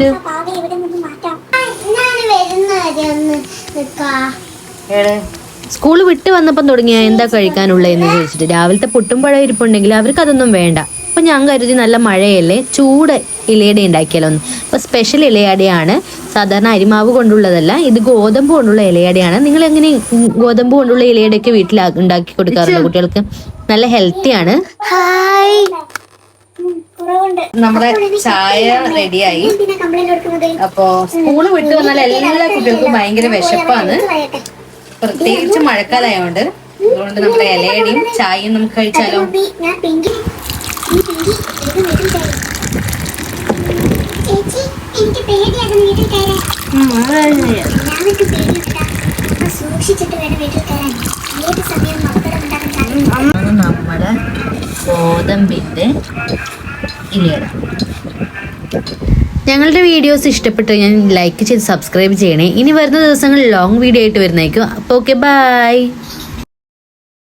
ഇത്? സ്കൂള് വിട്ട് വന്നപ്പം തുടങ്ങിയ എന്താ കഴിക്കാനുള്ളതെന്ന് ചോദിച്ചിട്ട് രാവിലത്തെ പുട്ടും പഴം ഇരിപ്പുണ്ടെങ്കിൽ അവർക്ക് അതൊന്നും വേണ്ട. അപ്പൊ ഞാൻ കരുതി നല്ല മഴയല്ലേ, ചൂട് ഇലയട ഉണ്ടാക്കിയാലോ ഒന്ന്. അപ്പൊ സ്പെഷ്യൽ ഇലയടയാണ്, സാധാരണ അരിമാവ് കൊണ്ടുള്ളതല്ല, ഇത് ഗോതമ്പ് കൊണ്ടുള്ള ഇലയടയാണ്. നിങ്ങൾ എങ്ങനെ ഗോതമ്പ് കൊണ്ടുള്ള ഇലയടയൊക്കെ വീട്ടിൽ ഉണ്ടാക്കി കൊടുക്കാറുണ്ട് കുട്ടികൾക്ക്? നല്ല ഹെൽത്തിയാണ്. നമ്മുടെ ചായ റെഡിയായി. അപ്പോ സ്കൂള് വിട്ട് വന്നാൽ എല്ലാ കുട്ടികൾക്കും ഭയങ്കര വിശപ്പാണ്, പ്രത്യേകിച്ച് മഴക്കാലമായോണ്ട്. അതുകൊണ്ട് നമ്മുടെ ഇലയടയും ചായയും നമുക്ക് കഴിച്ചാലോ? നമ്മുടെ ഗോതമ്പിന്റെ ഇലയട. ഞങ്ങളുടെ വീഡിയോസ് ഇഷ്ടപ്പെട്ട് ഞാൻ ലൈക്ക് ചെയ്ത് സബ്സ്ക്രൈബ് ചെയ്യണേ. ഇനി വരുന്ന ദിവസങ്ങളിൽ ലോങ് വീഡിയോ ആയിട്ട് വരുന്നതായിരിക്കും. അപ്പോൾ ഓക്കെ, ബൈ.